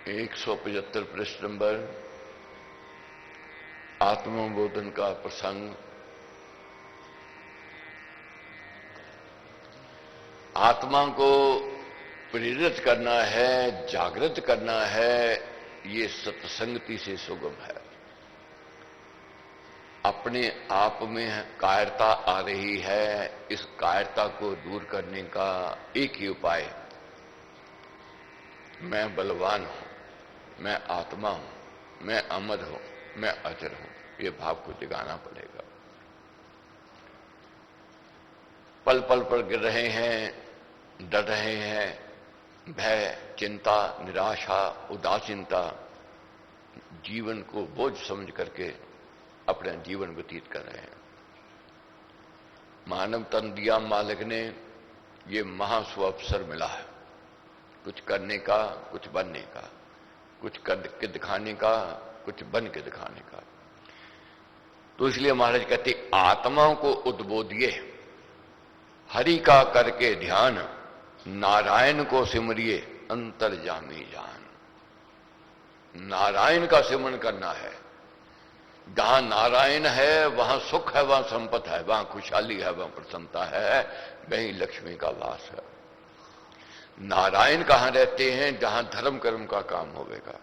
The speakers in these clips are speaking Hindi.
175 पृष्ठ नंबर आत्मबोधन का प्रसंग। आत्मा को प्रेरित करना है, जागृत करना है, ये सत्संगति से सुगम है। अपने आप में कायरता आ रही है, इस कायरता को दूर करने का एक ही उपाय, मैं बलवान हूं, मैं आत्मा हूं, मैं अमर हूं, मैं अजर हूं, ये भाव को जगाना पड़ेगा। पल पल पर गिर रहे हैं, डर रहे हैं, भय, चिंता, निराशा, उदासीनता, जीवन को बोझ समझ करके अपना जीवन व्यतीत कर रहे हैं। मानव तन दिया मालिक ने, ये महासु अवसर मिला है कुछ करने का, कुछ बनने का, कुछ करके दिखाने का, कुछ बन के दिखाने का। तो इसलिए महाराज कहते आत्मा को उद्बोधिए, हरि का करके ध्यान, नारायण को सिमरिए अंतर्जामी जान। नारायण का सिमरन करना है। जहां नारायण है वहां सुख है, वहां संपत्ति है, वहां खुशहाली है, वहां प्रसन्नता है, वहीं लक्ष्मी का वास है। नारायण कहां रहते हैं? जहां धर्म कर्म का काम होगा,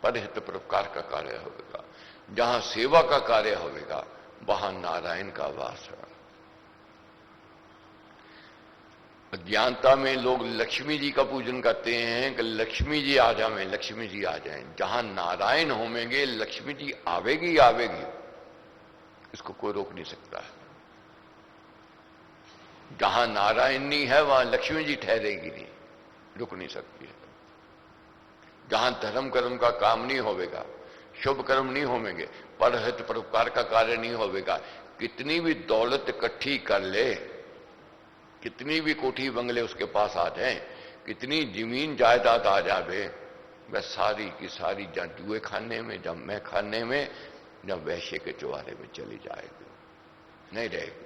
परहित परोपकार का कार्य होगा, जहां सेवा का कार्य होगा, वहां नारायण का वास है। अज्ञानता में लोग लक्ष्मी जी का पूजन करते हैं कि लक्ष्मी जी आ जाएं, लक्ष्मी जी आ जाएं। जहां नारायण होंगे लक्ष्मी जी आवेगी आवेगी, इसको कोई रोक नहीं सकता है। जहां नारायण नहीं है वहां लक्ष्मी जी ठहरेगी नहीं, रुक नहीं सकती है। जहां धर्म कर्म का काम नहीं होगा, शुभ कर्म नहीं होंगे, परहित परोपकार का कार्य नहीं होगा, कितनी भी दौलत इकट्ठी कर ले, कितनी भी कोठी बंगले उसके पास आ जाएं, कितनी जमीन जायदाद आ जावे, वह सारी की सारी जहां जुए खाने में, जहां मैं खाने में, जहां वैश्य के चौबारे में चली जाएगी, नहीं रहेगी।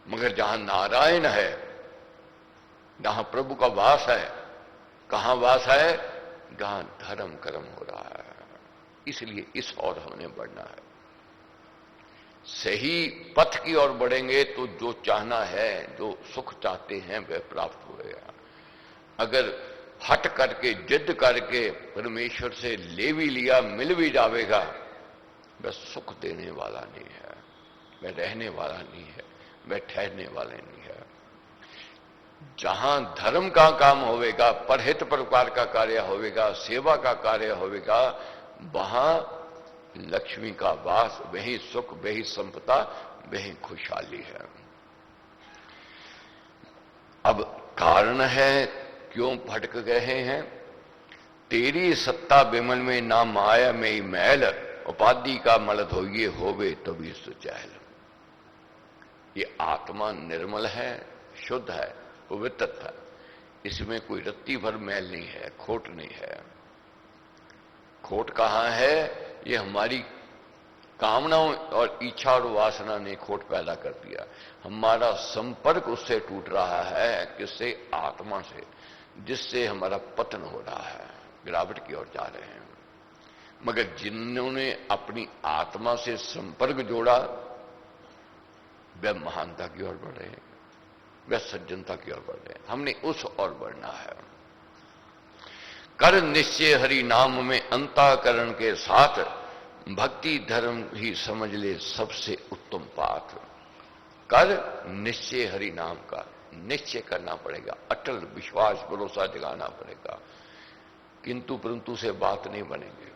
मगर जहां नारायण है, जहां प्रभु का वास है, कहां वास है? जहां धर्म कर्म हो रहा है। इसलिए इस ओर हमने बढ़ना है। सही पथ की ओर बढ़ेंगे तो जो चाहना है, जो सुख चाहते हैं, वह प्राप्त होगा। अगर हट करके, जिद करके परमेश्वर से ले भी लिया, मिल भी जाएगा, वह सुख देने वाला नहीं है, वह रहने वाला नहीं है, वह ठहरने वाला नहीं है। जहां धर्म का काम होगा, परहित प्रकार का कार्य होगा, सेवा का कार्य होगा, वहां लक्ष्मी का वास, वही सुख, वही संपदा, वही खुशहाली है। अब कारण है क्यों भटक गए हैं? तेरी सत्ता विमल में ना माया में मैल, उपाधि का मल धोइए होवे तभी सुचैल। ये आत्मा निर्मल है, शुद्ध है, पवित्र है, इसमें कोई रत्ती भर मैल नहीं है, खोट नहीं है। खोट कहां है? ये हमारी कामनाओं और इच्छा और वासना ने खोट पैदा कर दिया। हमारा संपर्क उससे टूट रहा है, किससे? आत्मा से, जिससे हमारा पतन हो रहा है, गिरावट की ओर जा रहे हैं। मगर जिन्होंने अपनी आत्मा से संपर्क जोड़ा, वह महानता की ओर बढ़ रहे हैं, वह सज्जनता की ओर बढ़ रहे हैं। हमने उस ओर बढ़ना है। कर निश्चय हरि नाम में अंतःकरण के साथ, भक्ति धर्म ही समझ ले सबसे उत्तम पाठ। कर निश्चय हरि नाम का, निश्चय करना पड़ेगा, अटल विश्वास भरोसा जगाना पड़ेगा। किंतु परंतु से बात नहीं बनेगी।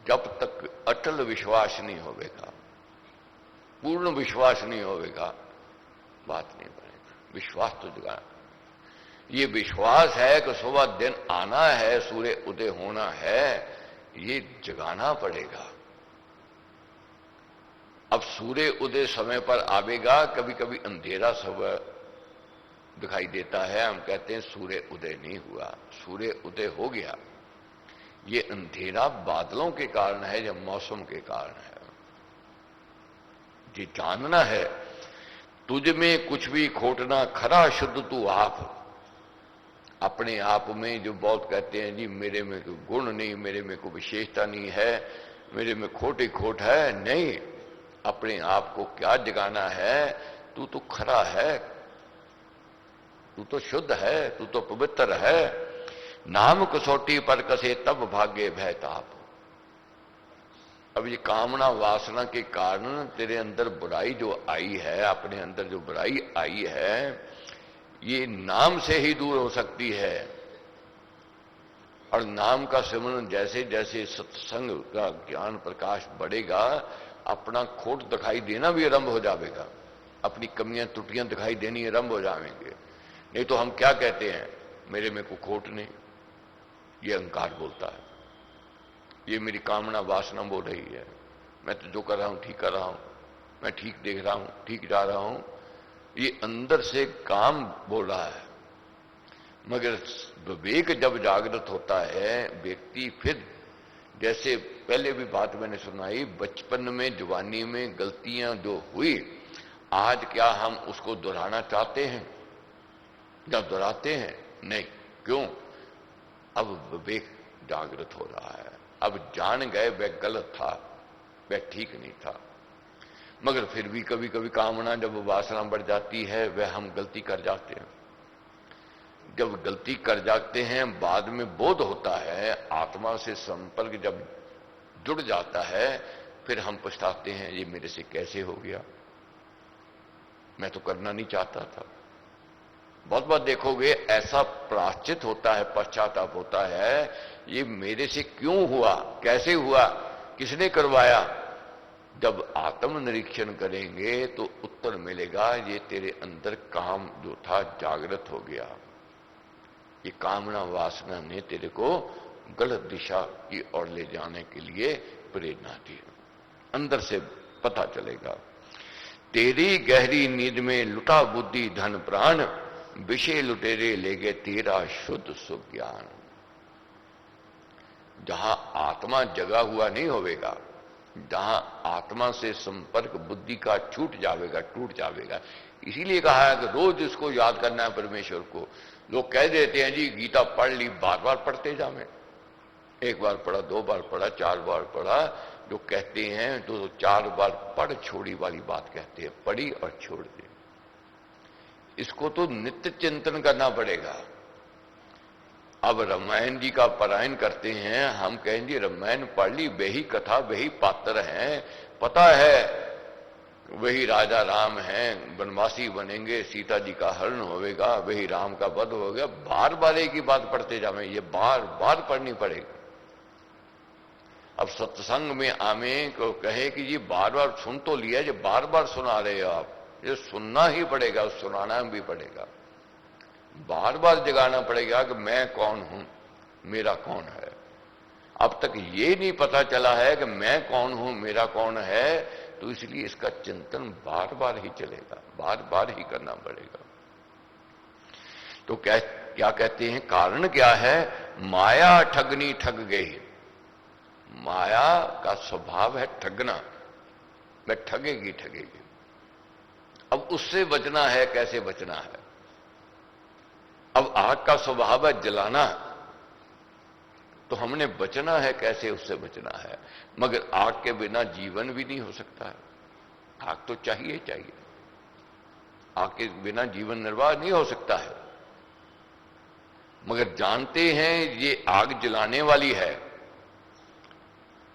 जब तक अटल विश्वास नहीं होगा, पूर्ण विश्वास नहीं होगा, बात नहीं बनेगी। विश्वास तो जगाना। ये विश्वास है कि सुबह दिन आना है, सूर्य उदय होना है, ये जगाना पड़ेगा। अब सूर्य उदय समय पर आवेगा, कभी कभी अंधेरा सुबह दिखाई देता है, हम कहते हैं सूर्य उदय नहीं हुआ, सूर्य उदय हो गया। ये अंधेरा बादलों के कारण है या मौसम के कारण है? ये जानना है। तुझ में कुछ भी खोटना, खरा शुद्ध तू आप, अपने आप में जो बहुत कहते हैं जी मेरे में कोई गुण नहीं, मेरे में कोई विशेषता नहीं है, मेरे में खोट ही खोट है, नहीं। अपने आप को क्या जगाना है, तू तो खरा है, तू तो शुद्ध है, तू तो पवित्र है। नाम कसौटी पर कसे तब भाग्य भय ताप। अब ये कामना वासना के कारण तेरे अंदर बुराई जो आई है, अपने अंदर जो बुराई आई है, ये नाम से ही दूर हो सकती है। और नाम का सिमरन जैसे जैसे सत्संग का ज्ञान प्रकाश बढ़ेगा, अपना खोट दिखाई देना भी आरंभ हो जाएगा, अपनी कमियां त्रुटियां दिखाई देनी आरंभ हो जाएंगे। नहीं तो हम क्या कहते हैं, मेरे में कोई खोट नहीं, ये अहंकार बोलता है, ये मेरी कामना वासना बोल रही है, मैं तो जो कर रहा हूं ठीक कर रहा हूं, मैं ठीक देख रहा हूं, ठीक जा रहा हूं, ये अंदर से काम बोल रहा है। मगर विवेक जब जागृत होता है व्यक्ति, फिर जैसे पहले भी बात मैंने सुनाई, बचपन में जवानी में गलतियां जो हुई, आज क्या हम उसको दोहराना चाहते हैं या दोहराते हैं? नहीं। क्यों? अब विवेक जागृत हो रहा है, अब जान गए वह गलत था, वह ठीक नहीं था। मगर फिर भी कभी कभी कामना जब वासना बढ़ जाती है, वह हम गलती कर जाते हैं। जब गलती कर जाते हैं, बाद में बोध होता है, आत्मा से संपर्क जब जुड़ जाता है, फिर हम पछताते हैं, ये मेरे से कैसे हो गया, मैं तो करना नहीं चाहता था। बहुत बार देखोगे ऐसा प्रायश्चित होता है, पश्चाताप होता है, ये मेरे से क्यों हुआ, कैसे हुआ, किसने करवाया। जब आत्मनिरीक्षण करेंगे तो उत्तर मिलेगा, ये तेरे अंदर काम जो था जागृत हो गया, ये कामना वासना ने तेरे को गलत दिशा की ओर ले जाने के लिए प्रेरणा दी। अंदर से पता चलेगा। तेरी गहरी नींद में लुटा बुद्धि धन प्राण, विषय लुटेरे ले गए तेरा शुद्ध सुज्ञान। जहां आत्मा जगा हुआ नहीं होवेगा, जहां आत्मा से संपर्क बुद्धि का छूट जावेगा, टूट जावेगा। इसीलिए कहा है कि रोज इसको याद करना है परमेश्वर को। लोग कह देते हैं जी गीता पढ़ ली, बार बार पढ़ते जावे, एक बार पढ़ा, दो बार पढ़ा, चार बार पढ़ा। जो कहते हैं तो चार बार पढ़ छोड़ी वाली बात कहते हैं, पढ़ी और छोड़ दी। इसको तो नित्य चिंतन करना पड़ेगा। अब रामायण जी का पारायण करते हैं, हम कहेंगे रामायण पढ़ ली, वही कथा वही पात्र हैं, पता है वही राजा राम हैं, वनवासी बनेंगे, सीता जी का हरण होगा, वही राम का वध हो गया। बार बार एक ही बात पढ़ते जावे, ये बार बार पढ़नी पड़ेगी। अब सत्संग में आमे को कहे कि ये बार बार सुन तो लिया, ये बार बार सुना रहे हो आप, ये सुनना ही पड़ेगा, सुनाना भी पड़ेगा, बार बार जगाना पड़ेगा कि मैं कौन हूं, मेरा कौन है। अब तक ये नहीं पता चला है कि मैं कौन हूं, मेरा कौन है, तो इसलिए इसका चिंतन बार बार ही चलेगा, बार बार ही करना पड़ेगा। तो क्या कहते हैं, कारण क्या है? माया ठगनी ठग गई। माया का स्वभाव है ठगना, मैं ठगेगी ठगेगी। अब उससे बचना है, कैसे बचना है? अब आग का स्वभाव है जलाना, तो हमने बचना है, कैसे उससे बचना है? मगर आग के बिना जीवन भी नहीं हो सकता है, आग तो चाहिए चाहिए, आग के बिना जीवन निर्वाह नहीं हो सकता है। मगर जानते हैं ये आग जलाने वाली है,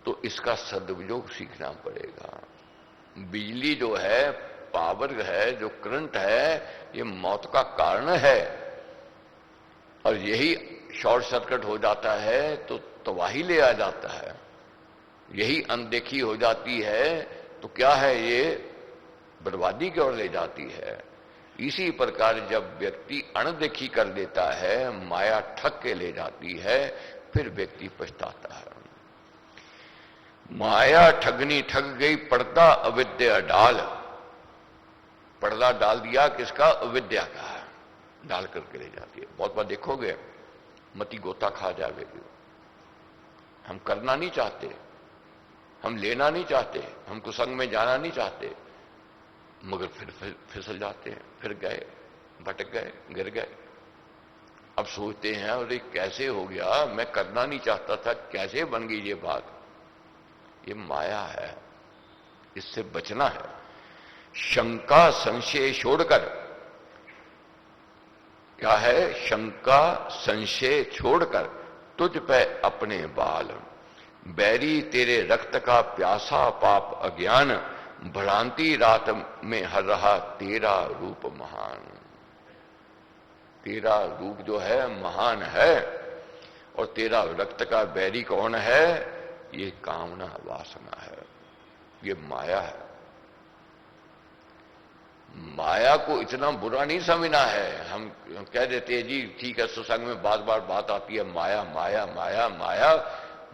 तो इसका सदुपयोग सीखना पड़ेगा। बिजली जो है, पावर है, जो करंट है, ये मौत का कारण है, और यही शॉर्ट सर्किट हो जाता है तो तबाही ले आ जाता है। यही अनदेखी हो जाती है तो क्या है, ये बर्बादी की ओर ले जाती है। इसी प्रकार जब व्यक्ति अनदेखी कर देता है, माया ठग के ले जाती है, फिर व्यक्ति पछताता है। माया ठगनी ठग गई, पर्दा अविद्या डाल। पर्दा डाल दिया किसका? अविद्या का, डाल करके ले जाती है। बहुत बार देखोगे मती गोता खा जाएगी। हम करना नहीं चाहते, हम लेना नहीं चाहते, हम कुसंग में जाना नहीं चाहते, मगर फिर फिसल जाते हैं, फिर गए, भटक गए, गिर गए। अब सोचते हैं अरे कैसे हो गया, मैं करना नहीं चाहता था, कैसे बन गई ये बात। ये माया है, इससे बचना है। शंका संशय छोड़कर, क्या है, शंका संशय छोड़कर तुझ पे अपने बाल, बैरी तेरे रक्त का प्यासा पाप अज्ञान, भ्रांति रात में हर रहा तेरा रूप महान। तेरा रूप जो है महान है, और तेरा रक्त का बैरी कौन है, ये कामना वासना है, ये माया है। माया को इतना बुरा नहीं समझना है। हम कह देते हैं जी ठीक है, सत्संग में बार बार बात आती है माया माया माया माया।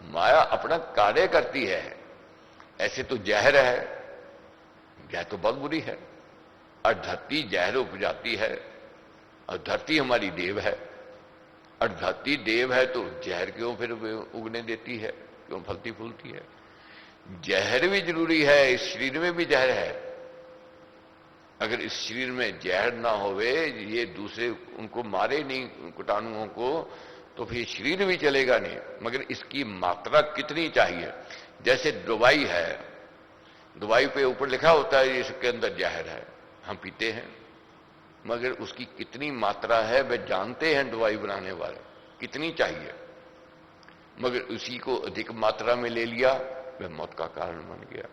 माया अपना कार्य करती है। ऐसे तो जहर है, जहर तो बहुत बुरी है, और धरती जहर उपजाती है, और धरती हमारी देव है, और धरती देव है तो जहर क्यों फिर उगने देती है, क्यों फलती फूलती है। जहर भी जरूरी है, इस शरीर में भी जहर है। अगर इस शरीर में जहर ना होवे, ये दूसरे उनको मारे नहीं कीटाणुओं को, तो फिर शरीर भी चलेगा नहीं। मगर इसकी मात्रा कितनी चाहिए। जैसे दवाई है, दवाई पे ऊपर लिखा होता है इसके अंदर जहर है, हम पीते हैं, मगर उसकी कितनी मात्रा है वह जानते हैं दवाई बनाने वाले, कितनी चाहिए। मगर उसी को अधिक मात्रा में ले लिया, वह मौत का कारण बन गया।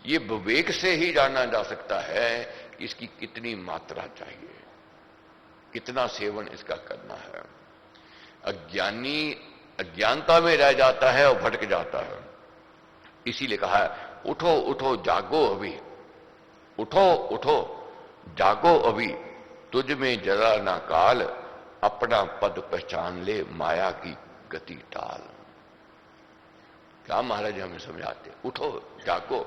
ये विवेक से ही जाना जा सकता है कि इसकी कितनी मात्रा चाहिए, कितना सेवन इसका करना है। अज्ञानी अज्ञानता में रह जाता है और भटक जाता है। इसीलिए कहा है उठो उठो जागो अभी, उठो उठो जागो अभी, तुझ में जरा ना काल, अपना पद पहचान ले माया की गति टाल। क्या महाराज हमें समझाते, उठो जागो।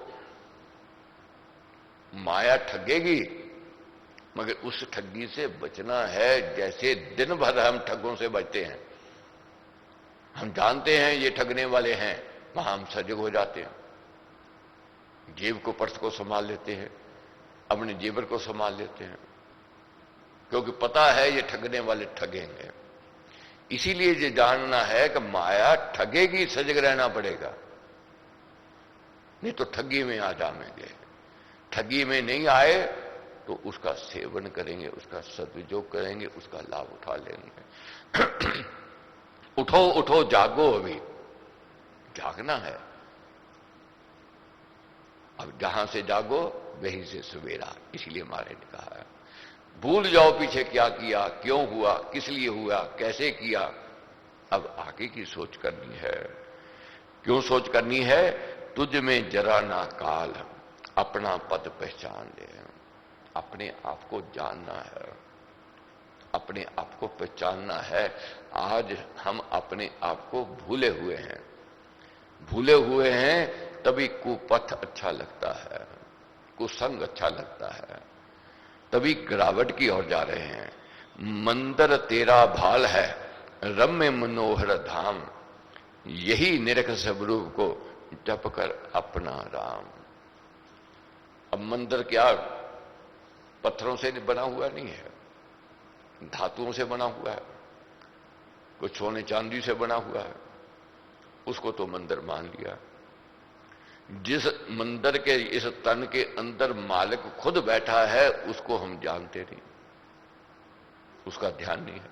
माया ठगेगी, मगर उस ठगी से बचना है। जैसे दिन भर हम ठगों से बचते हैं, हम जानते हैं ये ठगने वाले हैं, वहां हम सजग हो जाते हैं, जेब को पर्स को संभाल लेते हैं, अपने जेबर को संभाल लेते हैं, क्योंकि पता है ये ठगने वाले ठगेंगे। इसीलिए ये जानना है कि माया ठगेगी, सजग रहना पड़ेगा, नहीं तो ठगी में आ जाएंगे। ठगी में नहीं आए तो उसका सेवन करेंगे, उसका सदुपयोग करेंगे, उसका लाभ उठा लेंगे। उठो उठो जागो अभी, जागना है। अब जहां से जागो वहीं से सवेरा। इसलिए हमारे ने कहा है भूल जाओ पीछे क्या किया, क्यों हुआ, किस लिए हुआ, कैसे किया। अब आगे की सोच करनी है। क्यों सोच करनी है, तुझ में जरा ना काल, अपना पद पहचान ले। अपने आप को जानना है, अपने आप को पहचानना है। आज हम अपने आप को भूले हुए हैं, भूले हुए हैं, तभी कुपथ अच्छा लगता है, कुसंग अच्छा लगता है, तभी गिरावट की ओर जा रहे हैं। मंदिर तेरा भाल है, रम्य मनोहर धाम, यही निरख स्वरूप को जप कर अपना राम। अब मंदिर क्या पत्थरों से बना हुआ नहीं है, धातुओं से बना हुआ है, कुछ सोने चांदी से बना हुआ है, उसको तो मंदिर मान लिया। जिस मंदिर के इस तन के अंदर मालिक खुद बैठा है उसको हम जानते नहीं, उसका ध्यान नहीं है।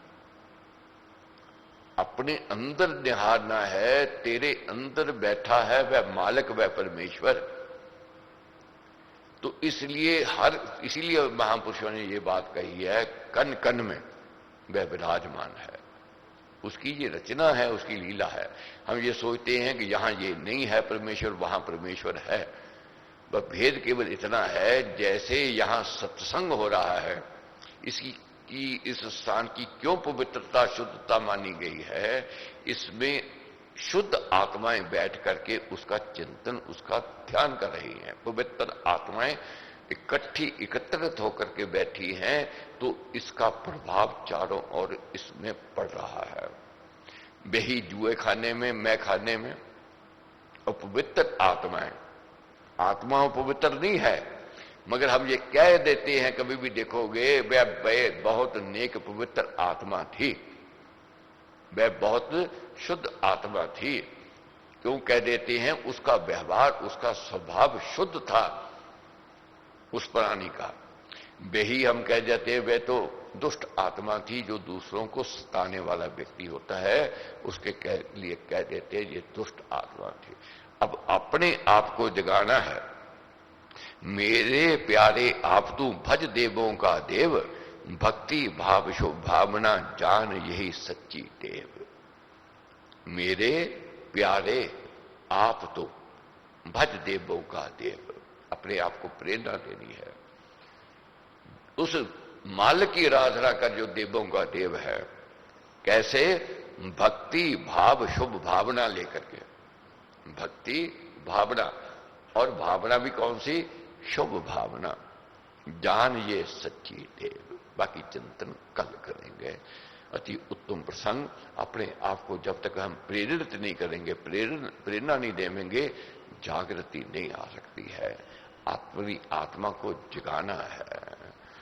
अपने अंदर निहारना है, तेरे अंदर बैठा है वह मालिक, वह परमेश्वर। तो इसीलिए महापुरुषों ने यह बात कही है, कन कन में वह विराजमान है, उसकी ये रचना है, उसकी लीला है। हम ये सोचते हैं कि यहां ये नहीं है परमेश्वर, वहां परमेश्वर है। वह भेद केवल इतना है, जैसे यहां सत्संग हो रहा है, इस स्थान की क्यों पवित्रता शुद्धता मानी गई है, इसमें शुद्ध आत्माएं बैठ करके उसका चिंतन, उसका ध्यान कर रही हैं। पवित्र आत्माएं इकट्ठी एकत्रित होकर के बैठी हैं, तो इसका प्रभाव चारों ओर इसमें पड़ रहा है। वही जुए खाने में, मैं खाने में, और पवित्र आत्माएं, आत्मा पवित्र नहीं है, मगर हम ये कह देते हैं, कभी भी देखोगे वह बहुत नेक पवित्र आत्मा थी, वह बहुत शुद्ध आत्मा थी। क्यों कह देते हैं? उसका व्यवहार, उसका स्वभाव शुद्ध था उस प्राणी का। वही हम कह जाते हैं वह तो दुष्ट आत्मा थी, जो दूसरों को सताने वाला व्यक्ति होता है उसके लिए कह देते हैं ये दुष्ट आत्मा थी। अब अपने आप को जगाना है। मेरे प्यारे आप तू भज देवों का देव, भक्ति भाव शुभ भावना जान यही सच्ची देव। मेरे प्यारे आप तो भज देवों का देव, अपने आप को प्रेरणा देनी है। उस मालिक की आराधना कर जो देवों का देव है। कैसे? भक्ति भाव शुभ भावना लेकर के। भक्ति भावना, और भावना भी कौन सी? शुभ भावना। जान ये सच्ची देव। बाकी चिंतन कल करेंगे। अति उत्तम प्रसंग। अपने आप को जब तक हम प्रेरित नहीं करेंगे, प्रेरणा नहीं देंगे, जागृति नहीं आ सकती है। अपनी आत्मा को जगाना है।